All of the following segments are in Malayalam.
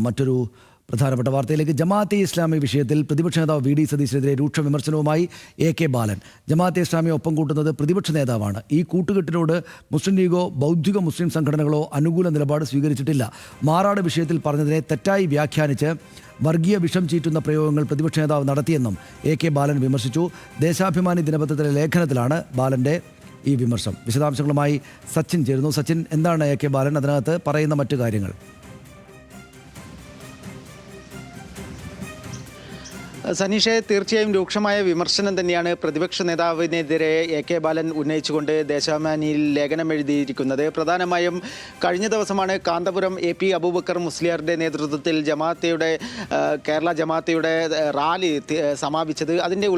മറ്റൊരു പ്രധാനപ്പെട്ട വാർത്തയിലേക്ക്. ജമാഅത്തെ ഇസ്ലാമി വിഷയത്തിൽ പ്രതിപക്ഷ നേതാവ് വി ഡി സതീശനെതിരെ രൂക്ഷ വിമർശനവുമായി AK ബാലൻ. ജമാഅത്തെ ഇസ്ലാമിയെ ഒപ്പം കൂട്ടുന്നത് പ്രതിപക്ഷ നേതാവാണ്. ഈ കൂട്ടുകെട്ടിനോട് മുസ്ലിം ലീഗോ ബൗദ്ധിക മുസ്ലിം സംഘടനകളോ അനുകൂല നിലപാട് സ്വീകരിച്ചിട്ടില്ല. മാറാട് വിഷയത്തിൽ പറഞ്ഞതിനെ തെറ്റായി വ്യാഖ്യാനിച്ച് വർഗീയ വിഷം ചീറ്റുന്ന പ്രയോഗങ്ങൾ പ്രതിപക്ഷ നേതാവ് നടത്തിയെന്നും AK ബാലൻ വിമർശിച്ചു. ദേശാഭിമാനി ദിനപത്രത്തിലെ ലേഖനത്തിലാണ് ബാലൻ്റെ ഈ വിമർശനം. വിശദാംശങ്ങളുമായി സച്ചിൻ ചേരുന്നു. സച്ചിൻ, എന്താണ് AK ബാലൻ അതിനകത്ത് പറയുന്ന മറ്റു കാര്യങ്ങൾ? സനീഷെ, തീർച്ചയായും രൂക്ഷമായ വിമർശനം തന്നെയാണ് പ്രതിപക്ഷ നേതാവിനെതിരെ AK ബാലൻ ഉന്നയിച്ചുകൊണ്ട് ദേശാഭിമാനിയിൽ ലേഖനം എഴുതിയിരിക്കുന്നത്. പ്രധാനമായും കഴിഞ്ഞ ദിവസമാണ് കാന്തപുരം AP അബൂബക്കർ മുസ്ലിയാരുടെ നേതൃത്വത്തിൽ കേരള ജമാഅത്തയുടെ റാലി സമാപിച്ചത്. അതിൻ്റെ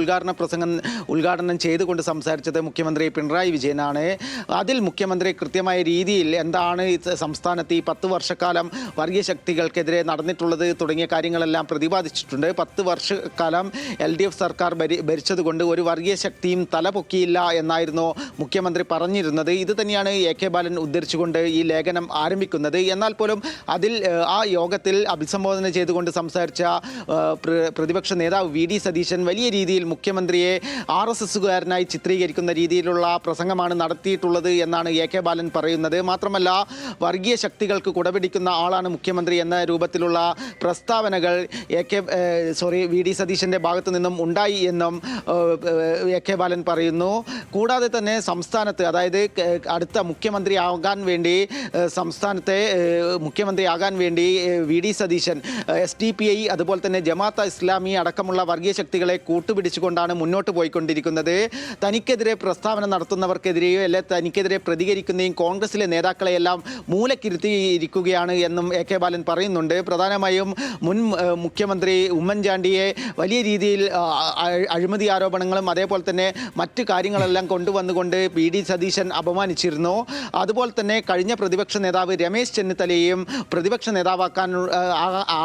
ഉദ്ഘാടനം ചെയ്തുകൊണ്ട് സംസാരിച്ചത് മുഖ്യമന്ത്രി പിണറായി വിജയനാണ്. അതിൽ മുഖ്യമന്ത്രി കൃത്യമായ രീതിയിൽ എന്താണ് സംസ്ഥാനത്ത് ഈ 10 വർഷക്കാലം വർഗീയ ശക്തികൾക്കെതിരെ നടന്നിട്ടുള്ളത് തുടങ്ങിയ കാര്യങ്ങളെല്ലാം പ്രതിപാദിച്ചിട്ടുണ്ട്. 10 വർഷക്കാലം LDF സർക്കാർ ഭരിച്ചതുകൊണ്ട് ഒരു വർഗീയ ശക്തിയും തലപൊക്കിയില്ല എന്നായിരുന്നു മുഖ്യമന്ത്രി പറഞ്ഞിരുന്നത്. ഇത് തന്നെയാണ് AK ബാലൻ ഉദ്ധരിച്ചുകൊണ്ട് ഈ ലേഖനം ആരംഭിക്കുന്നത്. എന്നാൽ പോലും അതിൽ ആ യോഗത്തിൽ അഭിസംബോധന ചെയ്തുകൊണ്ട് സംസാരിച്ച പ്രതിപക്ഷ നേതാവ് VD സതീശൻ വലിയ രീതിയിൽ മുഖ്യമന്ത്രിയെ RSSകാരനായി ചിത്രീകരിക്കുന്ന രീതിയിലുള്ള പ്രസംഗമാണ് നടത്തിയിട്ടുള്ളത് എന്നാണ് AK ബാലൻ പറയുന്നത്. മാത്രമല്ല, വർഗീയ ശക്തികൾക്ക് കുടപിടിക്കുന്ന ആളാണ് മുഖ്യമന്ത്രി എന്ന രൂപത്തിലുള്ള പ്രസ്താവനകൾ VD സതീശൻ്റെ ഭാഗത്തു നിന്നും ഉണ്ടായി എന്നും AK ബാലൻ പറയുന്നു. കൂടാതെ തന്നെ സംസ്ഥാനത്ത്, അതായത് അടുത്ത മുഖ്യമന്ത്രിയാകാൻ വേണ്ടി VD സതീശൻ SDPI അതുപോലെ തന്നെ ജമാഅത്തെ ഇസ്ലാമി അടക്കമുള്ള വർഗീയ ശക്തികളെ കൂട്ടുപിടിച്ചുകൊണ്ടാണ് മുന്നോട്ട് പോയിക്കൊണ്ടിരിക്കുന്നത്. തനിക്കെതിരെ പ്രസ്താവന നടത്തുന്നവർക്കെതിരെയോ അല്ലെ തനിക്കെതിരെ പ്രതികരിക്കുന്നതും കോൺഗ്രസിലെ നേതാക്കളെയെല്ലാം മൂലക്കിരുത്തിയിരിക്കുകയാണ് എന്നും AK ബാലൻ പറയുന്നുണ്ട്. പ്രധാനമായും മുൻ മുഖ്യമന്ത്രി ഉമ്മൻചാണ്ടിയെ വലിയ രീതിയിൽ അഴിമതി ആരോപണങ്ങളും അതേപോലെ തന്നെ മറ്റ് കാര്യങ്ങളെല്ലാം കൊണ്ടുവന്നുകൊണ്ട് VD സതീശൻ അപമാനിച്ചിരുന്നു. അതുപോലെ തന്നെ കഴിഞ്ഞ പ്രതിപക്ഷ നേതാവ് രമേശ് ചെന്നിത്തലയെയും പ്രതിപക്ഷ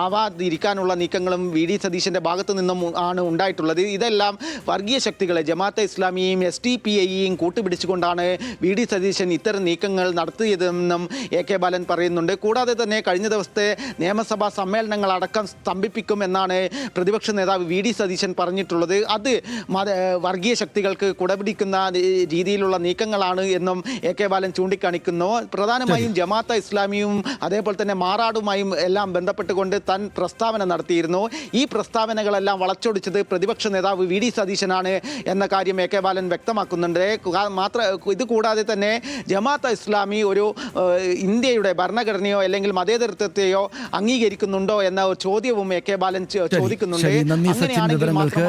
ആവാതിരിക്കാനുള്ള നീക്കങ്ങളും VD സതീശൻ്റെ ഭാഗത്തു നിന്നും ആണ് ഉണ്ടായിട്ടുള്ളത്. ഇതെല്ലാം വർഗീയ ശക്തികളെ ജമാഅത്തെ ഇസ്ലാമിയെയും SDPIയെയും കൂട്ടുപിടിച്ചുകൊണ്ടാണ് VD സതീശൻ ഇത്തരം നീക്കങ്ങൾ നടത്തിയതെന്നും AK ബാലൻ പറയുന്നുണ്ട്. കൂടാതെ തന്നെ കഴിഞ്ഞ ദിവസത്തെ നിയമസഭാ സമ്മേളനങ്ങളടക്കം സ്തംഭിപ്പിക്കുമെന്നാണ് പ്രതിപക്ഷ നേതാവ് VD സതീശൻ പറഞ്ഞിട്ടുള്ളത്. അത് വർഗീയ ശക്തികൾക്ക് കുടപിടിക്കുന്ന രീതിയിലുള്ള നീക്കങ്ങളാണ് എന്നും AK ബാലൻ ചൂണ്ടിക്കാണിക്കുന്നു. പ്രധാനമായും ജമാഅത്തെ ഇസ്ലാമിയും അതേപോലെ തന്നെ മാറാടുമായും എല്ലാം ബന്ധപ്പെട്ടുകൊണ്ട് താൻ പ്രസ്താവന നടത്തിയിരുന്നു. ഈ പ്രസ്താവനകളെല്ലാം വളച്ചൊടിച്ചത് പ്രതിപക്ഷ നേതാവ് VD സതീശനാണ് എന്ന കാര്യം AK ബാലൻ വ്യക്തമാക്കുന്നുണ്ട്. ഇത് കൂടാതെ തന്നെ ജമാഅത്തെ ഇസ്ലാമി ഒരു ഇന്ത്യയുടെ ഭരണഘടനയോ അല്ലെങ്കിൽ മതേതരത്വത്തെയോ അംഗീകരിക്കുന്നുണ്ടോ എന്ന ചോദ്യവും AK ബാലൻ ചോദിക്കുന്നുണ്ട്. നന്ദി സച്ചിൻ, വിവരങ്ങൾക്ക്.